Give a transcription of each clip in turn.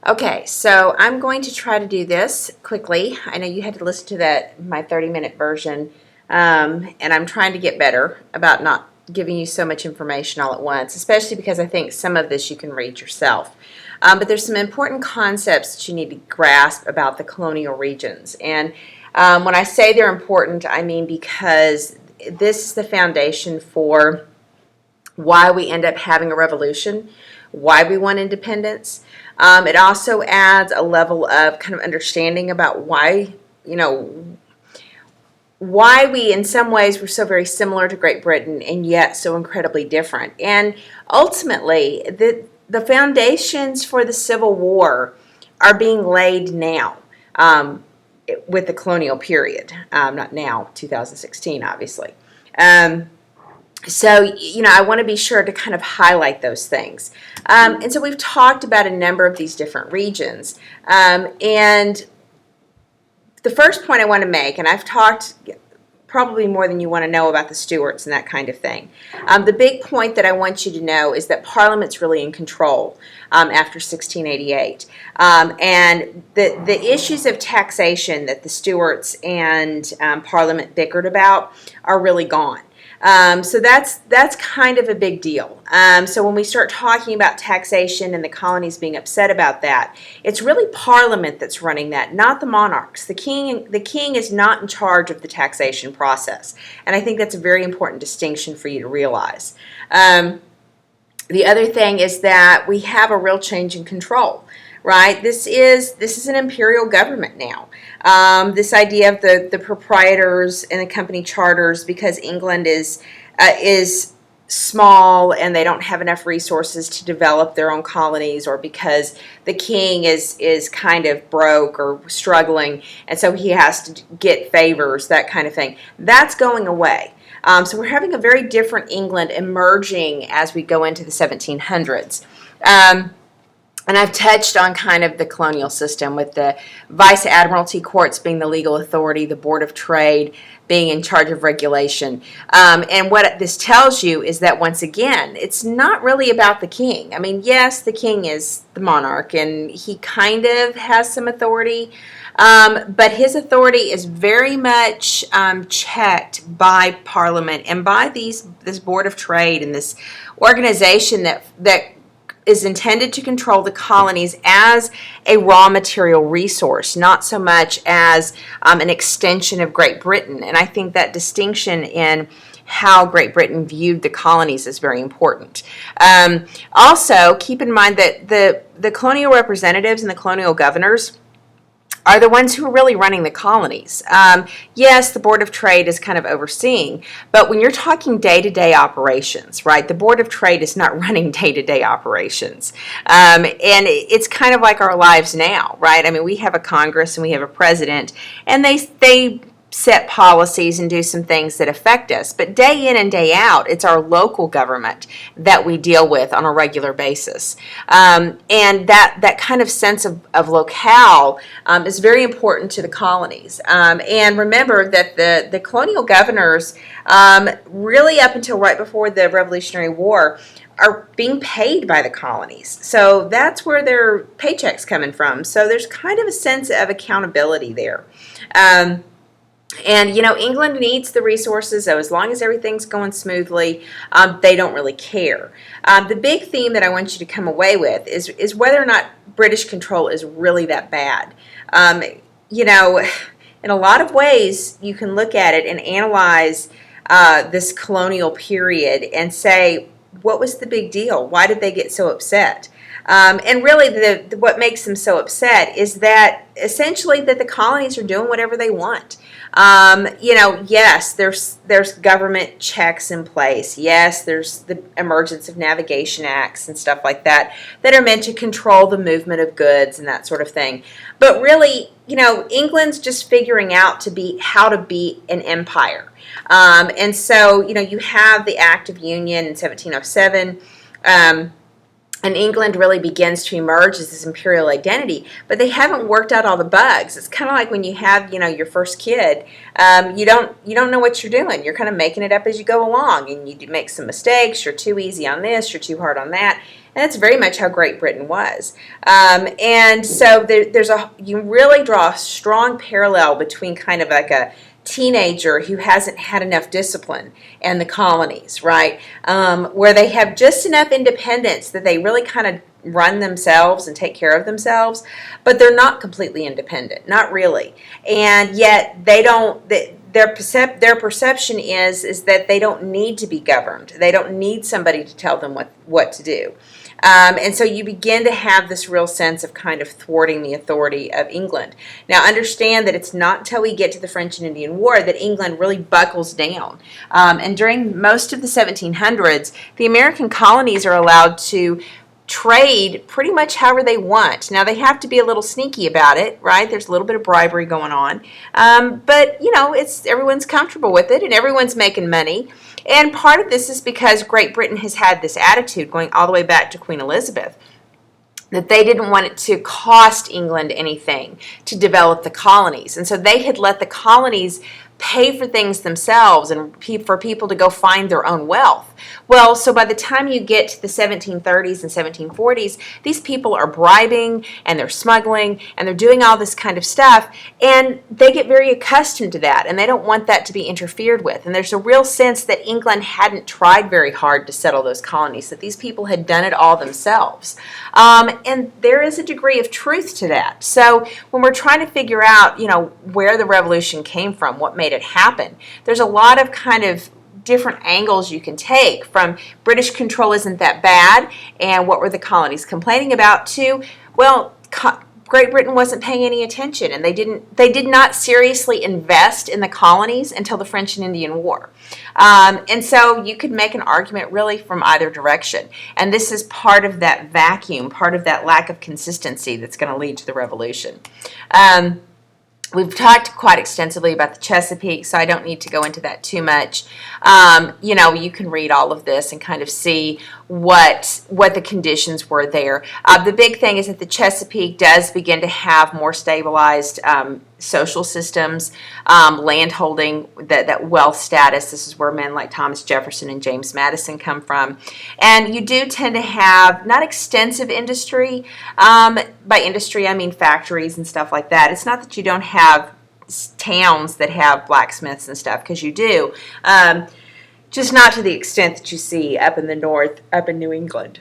Okay, so I'm going to try to do this quickly. I know you had to listen to my 30-minute version, and I'm trying to get better about not giving you so much information all at once, especially because I think some of this you can read yourself. But there's some important concepts that you need to grasp about the colonial regions. And when I say they're important, I mean because this is the foundation for why we end up having a revolution, why we want independence. It also adds a level of kind of understanding about why, why we in some ways were so very similar to Great Britain and yet so incredibly different. And ultimately, the foundations for the Civil War are being laid now with the colonial period. Not now, 2016, obviously. So, I want to be sure to kind of highlight those things. And so we've talked about a number of these different regions. And the first point I want to make, and I've talked probably more than you want to know about the Stuarts and that kind of thing. The big point that I want you to know is that Parliament's really in control after 1688. And the issues of taxation that the Stuarts and Parliament bickered about are really gone. So that's kind of a big deal. So when we start talking about taxation and the colonies being upset about that, it's really Parliament that's running that, not the monarchs. The king is not in charge of the taxation process, and I think that's a very important distinction for you to realize. The other thing is that we have a real change in control. Right? This is an imperial government now. This idea of the proprietors and the company charters, because England is small and they don't have enough resources to develop their own colonies, or because the king is kind of broke or struggling, and so he has to get favors, that kind of thing. That's going away. So we're having a very different England emerging as we go into the 1700s. And I've touched on kind of the colonial system, with the Vice Admiralty courts being the legal authority, the Board of Trade being in charge of regulation. And what this tells you is that, once again, it's not really about the king. I mean, yes, the king is the monarch, and he kind of has some authority, but his authority is very much checked by Parliament and by this Board of Trade and this organization that is intended to control the colonies as a raw material resource, not so much as an extension of Great Britain. And I think that distinction in how Great Britain viewed the colonies is very important. Also, keep in mind that the colonial representatives and the colonial governors are the ones who are really running the colonies. Yes, the Board of Trade is kind of overseeing, but when you're talking day-to-day operations, right, the Board of Trade is not running day-to-day operations. And it's kind of like our lives now, right? I mean, we have a Congress and we have a president, and they set policies and do some things that affect us. But day in and day out, it's our local government that we deal with on a regular basis. And that kind of sense of locale is very important to the colonies. And remember that the colonial governors, really up until right before the Revolutionary War, are being paid by the colonies. So that's where their paychecks coming from. So there's kind of a sense of accountability there. And, England needs the resources, so as long as everything's going smoothly, they don't really care. The big theme that I want you to come away with is whether or not British control is really that bad. In a lot of ways, you can look at it and analyze this colonial period and say, what was the big deal? Why did they get so upset? And really, what makes them so upset is that essentially that the colonies are doing whatever they want. Yes, there's government checks in place. Yes, there's the emergence of navigation acts and stuff like that are meant to control the movement of goods and that sort of thing. But really, England's just figuring out how to be an empire. And so, you have the Act of Union in 1707. And England really begins to emerge as this imperial identity, but they haven't worked out all the bugs. It's kind of like when you have, your first kid. You don't know what you're doing. You're kind of making it up as you go along, and you make some mistakes. You're too easy on this. You're too hard on that. And that's very much how Great Britain was. And so you really draw a strong parallel between kind of like a teenager who hasn't had enough discipline and the colonies, right? Where they have just enough independence that they really kind of run themselves and take care of themselves, but they're not completely independent, not really. And yet they don't. Their perception is that they don't need to be governed. They don't need somebody to tell them what to do. And so you begin to have this real sense of kind of thwarting the authority of England. Now, understand that it's not until we get to the French and Indian War that England really buckles down. And during most of the 1700s, the American colonies are allowed to trade pretty much however they want. Now, they have to be a little sneaky about it, right? There's a little bit of bribery going on. But, everyone's comfortable with it and everyone's making money. And part of this is because Great Britain has had this attitude going all the way back to Queen Elizabeth, that they didn't want it to cost England anything to develop the colonies. And so they had let the colonies pay for things themselves and for people to go find their own wealth. Well, so by the time you get to the 1730s and 1740s, these people are bribing and they're smuggling and they're doing all this kind of stuff, and they get very accustomed to that, and they don't want that to be interfered with. And there's a real sense that England hadn't tried very hard to settle those colonies, that these people had done it all themselves. And there is a degree of truth to that. So when we're trying to figure out, where the revolution came from, what made it happen, there's a lot of kind of different angles you can take, from British control isn't that bad and what were the colonies complaining about, to, well, Great Britain wasn't paying any attention, and they did not seriously invest in the colonies until the French and Indian War. And so you could make an argument really from either direction. And this is part of that vacuum, part of that lack of consistency that's going to lead to the revolution. We've talked quite extensively about the Chesapeake, so I don't need to go into that too much. You can read all of this and kind of see what the conditions were there. The big thing is that the Chesapeake does begin to have more stabilized social systems, landholding, that wealth status. This is where men like Thomas Jefferson and James Madison come from. And you do tend to have not extensive industry. By industry, I mean factories and stuff like that. It's not that you don't have towns that have blacksmiths and stuff, because you do. Just not to the extent that you see up in the north, up in New England.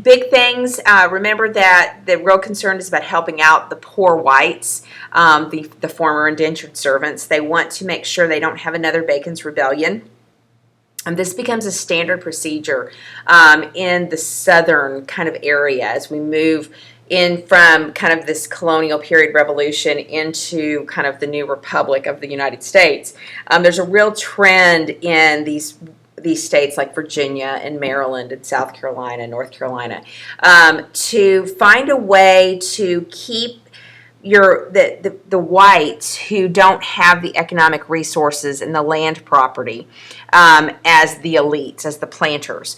Big things, remember that the real concern is about helping out the poor whites, the former indentured servants. They want to make sure they don't have another Bacon's Rebellion. And this becomes a standard procedure in the southern kind of area as we move in from kind of this colonial period revolution into kind of the new republic of the United States. There's a real trend in these states like Virginia and Maryland and South Carolina, North Carolina, to find a way to keep the whites who don't have the economic resources and the land property as the elites, as the planters,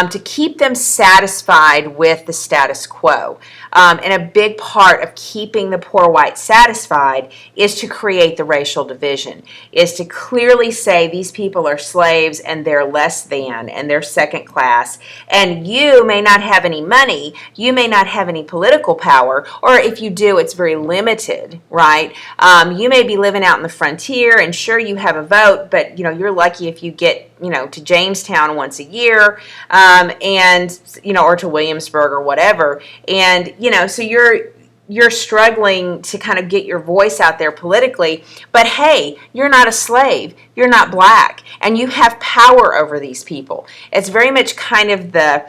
to keep them satisfied with the status quo. And a big part of keeping the poor whites satisfied is to create the racial division, is to clearly say these people are slaves and they're less than and they're second class, and you may not have any money, you may not have any political power, or if you do, it's very limited, right? You may be living out in the frontier, and sure, you have a vote, but you're lucky if you get to Jamestown once a year, and or to Williamsburg or whatever, and so you're struggling to kind of get your voice out there politically, but hey, you're not a slave, you're not black, and you have power over these people. It's very much kind of the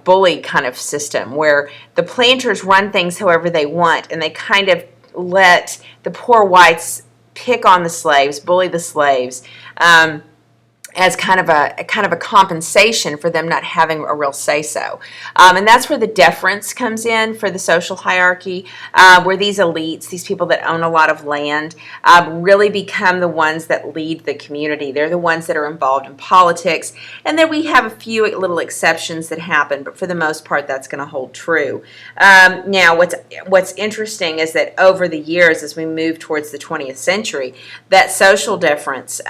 bully kind of system where the planters run things however they want, and they kind of let the poor whites pick on the slaves, bully the slaves, as kind of a compensation for them not having a real say-so. And that's where the deference comes in for the social hierarchy, where these elites, these people that own a lot of land, really become the ones that lead the community. They're the ones that are involved in politics. And then we have a few little exceptions that happen, but for the most part, that's going to hold true. Now, what's interesting is that over the years, as we move towards the 20th century, that social deference,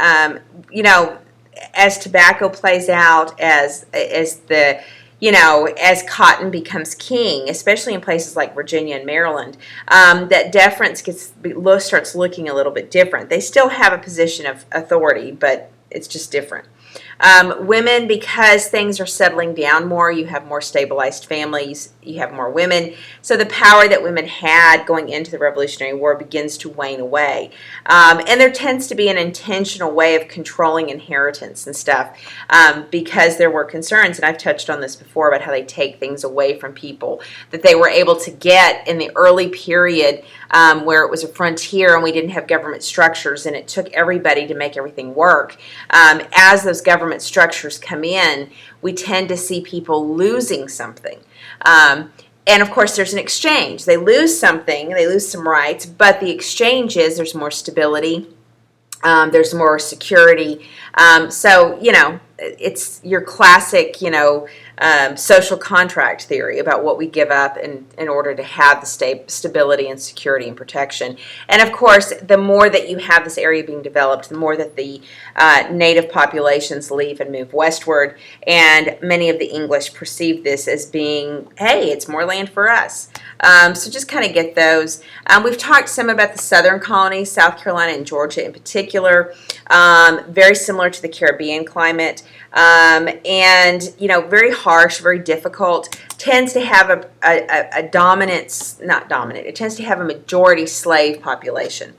as tobacco plays out, as the as cotton becomes king, especially in places like Virginia and Maryland, that deference starts looking a little bit different. They still have a position of authority, but it's just different. Women, because things are settling down more, you have more stabilized families, you have more women. So the power that women had going into the Revolutionary War begins to wane away. And there tends to be an intentional way of controlling inheritance and stuff because there were concerns, and I've touched on this before, about how they take things away from people that they were able to get in the early period where it was a frontier and we didn't have government structures and it took everybody to make everything work. As those government structures come in, we tend to see people losing something. And of course, there's an exchange. They lose something, they lose some rights, but the exchange is there's more stability, there's more security. So, it's your classic, social contract theory about what we give up in order to have the stability and security and protection. And of course, the more that you have this area being developed, the more that the native populations leave and move westward. And many of the English perceive this as being, hey, it's more land for us. So just kind of get those. We've talked some about the southern colonies, South Carolina and Georgia in particular. Very similar to the Caribbean climate. And, very harsh, very difficult, tends to have a dominance, not dominant, it tends to have a majority slave population.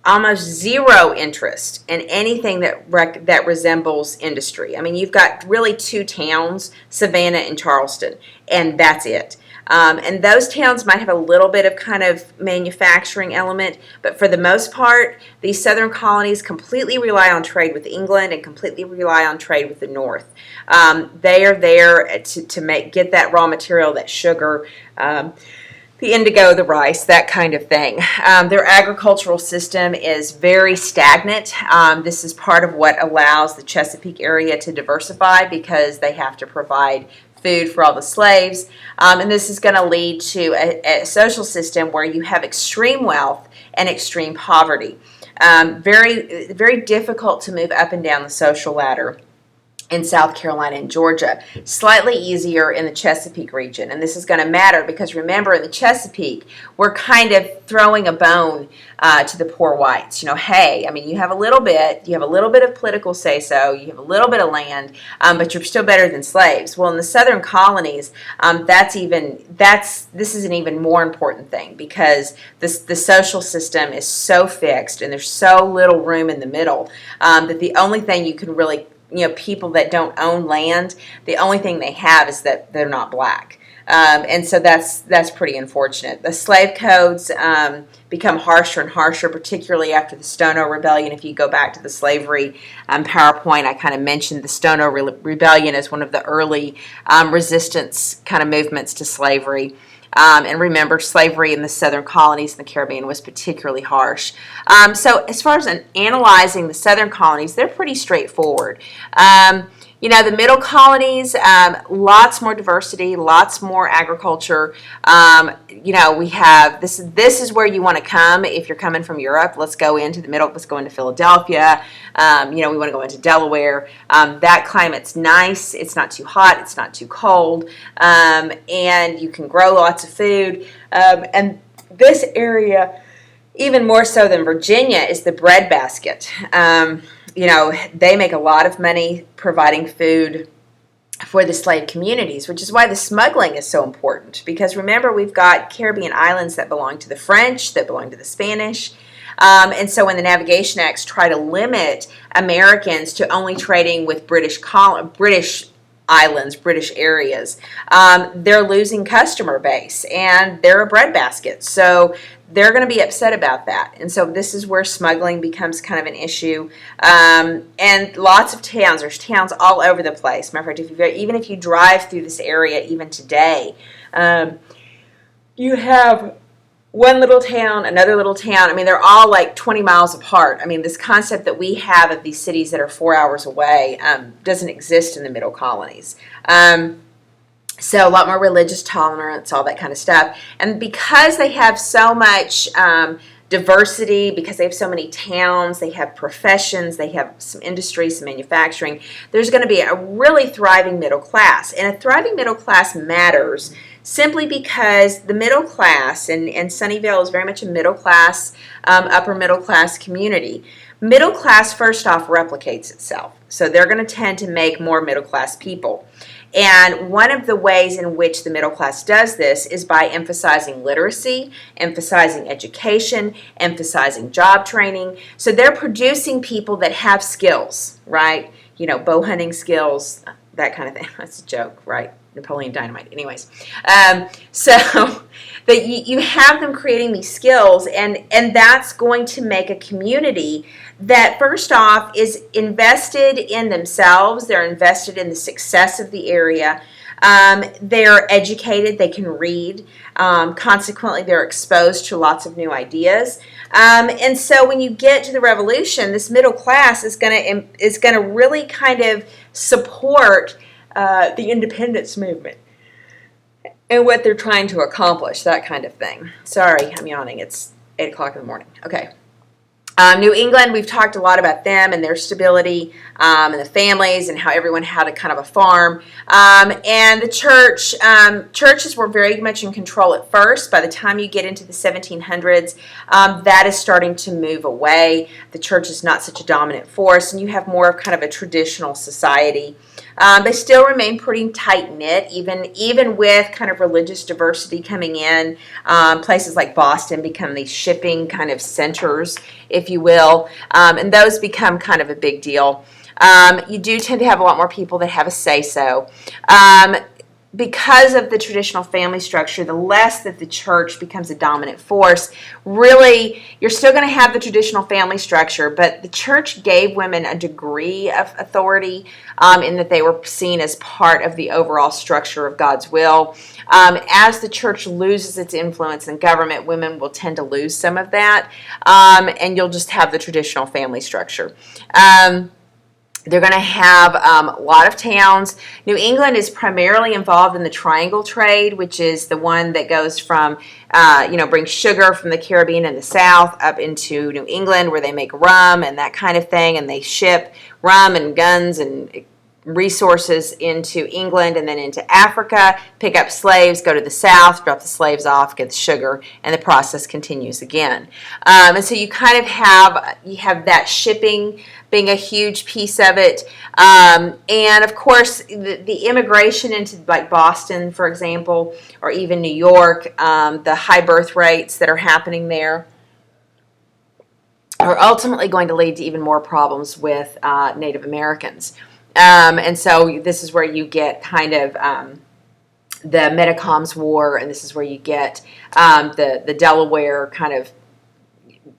Almost zero interest in anything that resembles industry. I mean, you've got really two towns, Savannah and Charleston, and that's it. And those towns might have a little bit of kind of manufacturing element, but for the most part, these southern colonies completely rely on trade with England and completely rely on trade with the North. They are there to get that raw material, that sugar, the indigo, the rice, that kind of thing. Their agricultural system is very stagnant. This is part of what allows the Chesapeake area to diversify because they have to provide food for all the slaves. And this is going to lead to a social system where you have extreme wealth and extreme poverty. Very, very difficult to move up and down the social ladder in South Carolina and Georgia. Slightly easier in the Chesapeake region. And this is going to matter because remember, in the Chesapeake, we're kind of throwing a bone to the poor whites. Hey, I mean, you have a little bit of political say-so, you have a little bit of land, but you're still better than slaves. Well, in the southern colonies, this is an even more important thing because the social system is so fixed and there's so little room in the middle that the only thing you can really people that don't own land, the only thing they have is that they're not black. And so that's pretty unfortunate. The slave codes become harsher and harsher, particularly after the Stono Rebellion. If you go back to the slavery PowerPoint, I kind of mentioned the Stono Rebellion as one of the early resistance kind of movements to slavery. And remember, slavery in the southern colonies in the Caribbean was particularly harsh. So as far as analyzing the southern colonies, they're pretty straightforward. The middle colonies, lots more diversity, lots more agriculture. We have this is where you want to come if you're coming from Europe. Let's go into the middle. Let's go into Philadelphia. We want to go into Delaware. That climate's nice. It's not too hot. It's not too cold. And you can grow lots of food. And this area, even more so than Virginia, is the breadbasket. They make a lot of money providing food for the slave communities, which is why the smuggling is so important. Because remember, we've got Caribbean islands that belong to the French, that belong to the Spanish. And so when the Navigation Acts try to limit Americans to only trading with British islands, British areas, they're losing customer base and they're a breadbasket. So they're going to be upset about that. And so this is where smuggling becomes kind of an issue. And lots of towns, there's towns all over the place. Matter of fact, even if you drive through this area even today, you have one little town, another little town. I mean, they're all like 20 miles apart. I mean, this concept that we have of these cities that are 4 hours away doesn't exist in the middle colonies. So a lot more religious tolerance, all that kind of stuff. And because they have so much diversity because they have so many towns, they have professions, they have some industry, some manufacturing. There's going to be a really thriving middle class. And a thriving middle class matters simply because the middle class, and Sunnyvale is very much a middle class, upper middle class community. Middle class, first off, replicates itself. So they're going to tend to make more middle class people. And one of the ways in which the middle class does this is by emphasizing literacy, emphasizing education, emphasizing job training. So they're producing people that have skills, right? You know, bow hunting skills, that kind of thing. That's a joke, right? Napoleon Dynamite. Anyways, so that you have them creating these skills, and that's going to make a community that, first off, is invested in themselves. They're invested in the success of the area. They're educated. They can read. Consequently, they're exposed to lots of new ideas. And so when you get to the revolution, this middle class is going to really kind of support the independence movement and what they're trying to accomplish, that kind of thing. Sorry, I'm yawning. It's 8 o'clock in the morning. Okay. New England, we've talked a lot about them and their stability, and the families, and how everyone had a kind of a farm. And the churches were very much in control at first. By the time you get into the 1700s, that is starting to move away. The church is not such a dominant force, and you have more of kind of a traditional society. They still remain pretty tight-knit, even with kind of religious diversity coming in. Places like Boston become these shipping kind of centers, if you will, and those become kind of a big deal. You do tend to have a lot more people that have a say-so. Because of the traditional family structure, the less that the church becomes a dominant force, really, you're still going to have the traditional family structure, but the church gave women a degree of authority in that they were seen as part of the overall structure of God's will. As the church loses its influence in government, women will tend to lose some of that, and you'll just have the traditional family structure. They're going to have a lot of towns. New England is primarily involved in the triangle trade, which is the one that goes from, brings sugar from the Caribbean and the South up into New England, where they make rum and that kind of thing, and they ship rum and guns and resources into England and then into Africa, pick up slaves, go to the South, drop the slaves off, get the sugar, and the process continues again. And so you kind of have that shipping being a huge piece of it. And of course, the immigration into like Boston, for example, or even New York, the high birth rates that are happening there are ultimately going to lead to even more problems with Native Americans. And so this is where you get kind of the Metacoms War, and this is where you get the Delaware kind of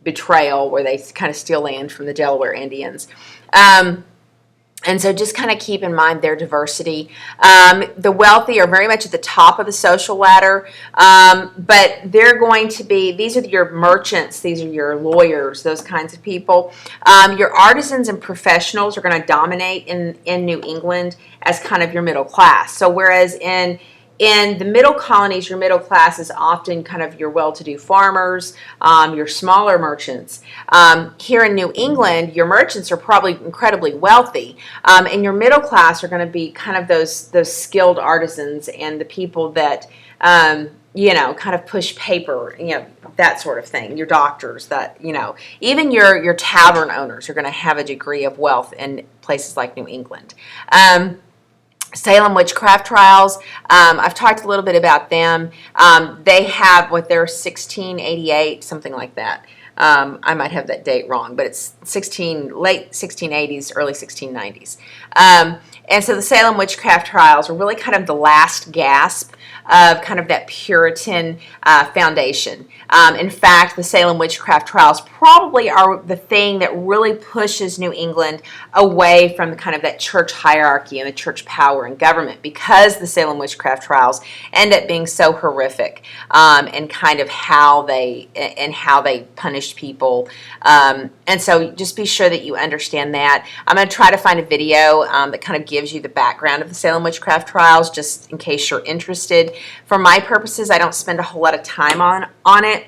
betrayal, where they kind of steal land from the Delaware Indians. And so just kind of keep in mind their diversity. The wealthy are very much at the top of the social ladder, but they're going to be, these are your merchants, these are your lawyers, those kinds of people. Your artisans and professionals are going to dominate in New England as kind of your middle class. So whereas in the middle colonies, your middle class is often kind of your well-to-do farmers, your smaller merchants. Here in New England, your merchants are probably incredibly wealthy, and your middle class are going to be kind of those skilled artisans and the people that kind of push paper, that sort of thing. Your doctors, even your tavern owners are going to have a degree of wealth in places like New England. Salem witchcraft trials, I've talked a little bit about them. They have what they're 1688, something like that. I might have that date wrong, but it's late 1680s, early 1690s. And so the Salem witchcraft trials were really kind of the last gasp of kind of that Puritan foundation. In fact, the Salem witchcraft trials probably are the thing that really pushes New England away from kind of that church hierarchy and the church power and government, because the Salem witchcraft trials end up being so horrific, and kind of how they punished people. And so just be sure that you understand that. I'm going to try to find a video that kind of gives you the background of the Salem witchcraft trials, just in case you're interested. For my purposes, I don't spend a whole lot of time on it.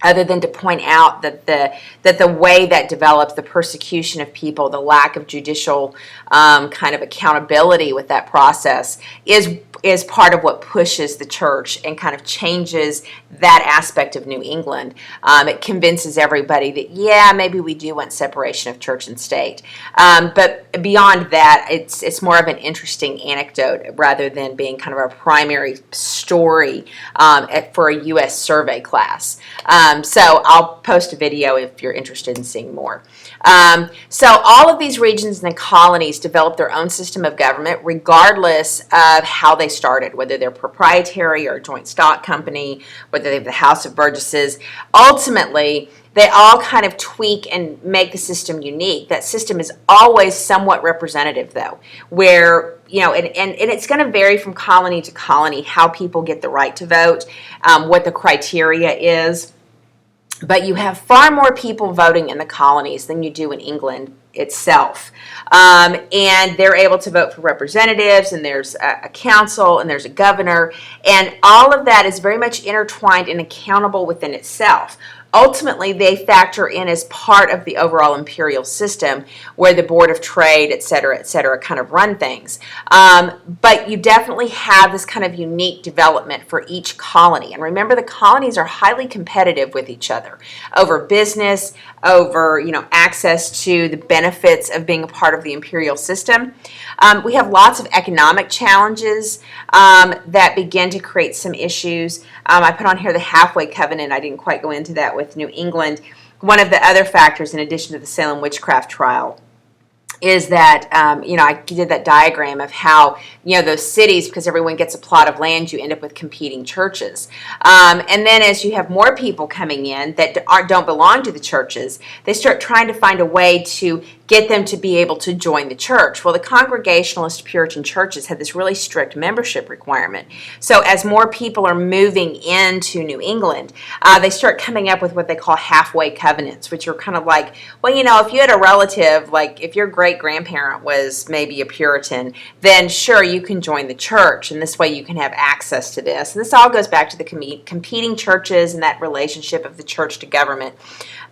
other than to point out that the way that develops, the persecution of people, the lack of judicial kind of accountability with that process is part of what pushes the church and kind of changes that aspect of New England. It convinces everybody that, yeah, maybe we do want separation of church and state. But beyond that, it's more of an interesting anecdote rather than being kind of a primary story for a U.S. survey class. So I'll post a video if you're interested in seeing more. So all of these regions and the colonies developed their own system of government regardless of how they started, whether they're proprietary or a joint stock company, whether they have the House of Burgesses. Ultimately, they all kind of tweak and make the system unique. That system is always somewhat representative, though, where, and it's going to vary from colony to colony how people get the right to vote, what the criteria is. But you have far more people voting in the colonies than you do in England itself. And they're able to vote for representatives, and there's a council, and there's a governor, and all of that is very much intertwined and accountable within itself. Ultimately, they factor in as part of the overall imperial system where the Board of Trade, et cetera, kind of run things. But you definitely have this kind of unique development for each colony. And remember, the colonies are highly competitive with each other over business, over access to the benefits of being a part of the imperial system. We have lots of economic challenges that begin to create some issues. I put on here the halfway covenant. I didn't quite go into that with New England. One of the other factors, in addition to the Salem witchcraft trial, is that, I did that diagram of how, those cities, because everyone gets a plot of land, you end up with competing churches. And then as you have more people coming in that don't belong to the churches, they start trying to find a way to get them to be able to join the church. Well, the Congregationalist Puritan churches had this really strict membership requirement. So as more people are moving into New England, they start coming up with what they call halfway covenants, which are kind of like, well, if you had a relative, like if your great-grandparent was maybe a Puritan, then sure, you can join the church, and this way you can have access to this. And this all goes back to the competing churches and that relationship of the church to government.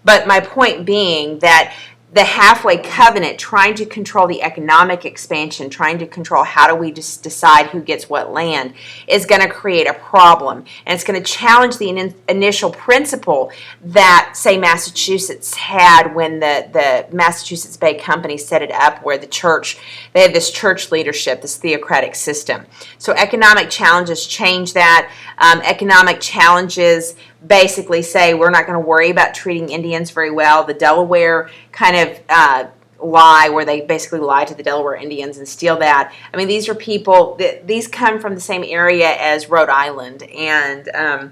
But my point being that the halfway covenant, trying to control the economic expansion, trying to control how do we just decide who gets what land, is going to create a problem. And it's going to challenge the initial principle that, say, Massachusetts had when the Massachusetts Bay Company set it up, where the church, they had this church leadership, this theocratic system. So economic challenges change that. Economic challenges basically say we're not going to worry about treating Indians very well. The Delaware kind of lie, where they basically lie to the Delaware Indians and steal that. I mean, these are people, these come from the same area as Rhode Island and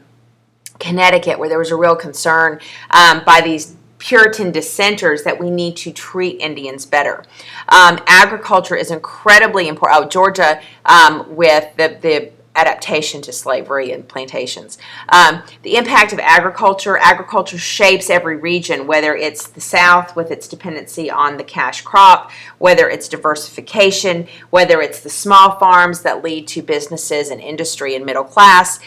Connecticut, where there was a real concern by these Puritan dissenters that we need to treat Indians better. Agriculture is incredibly important. Oh, Georgia with the adaptation to slavery and plantations. The impact of agriculture. Agriculture shapes every region, whether it's the South with its dependency on the cash crop, whether it's diversification, whether it's the small farms that lead to businesses and industry and middle class.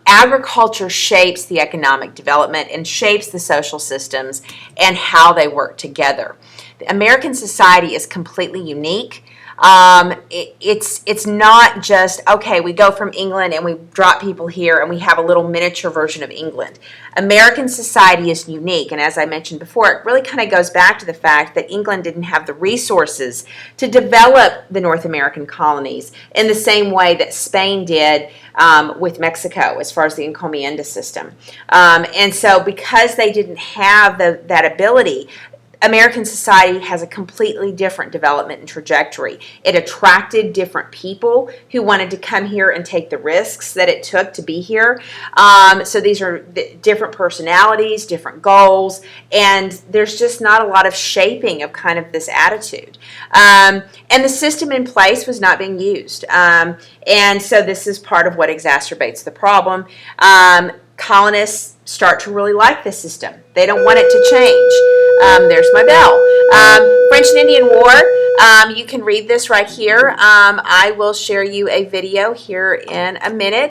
Agriculture shapes the economic development and shapes the social systems and how they work together. The American society is completely unique. It's not just, okay, we go from England and we drop people here and we have a little miniature version of England. American society is unique, and as I mentioned before, it really kind of goes back to the fact that England didn't have the resources to develop the North American colonies in the same way that Spain did with Mexico as far as the encomienda system. And so because they didn't have that ability, American society has a completely different development and trajectory. It attracted different people who wanted to come here and take the risks that it took to be here. So these are different personalities, different goals, and there's just not a lot of shaping of kind of this attitude. And the system in place was not being used. And so this is part of what exacerbates the problem. Colonists start to really like this system. They don't want it to change. There's my bell. French and Indian War. You can read this right here. I will share you a video here in a minute.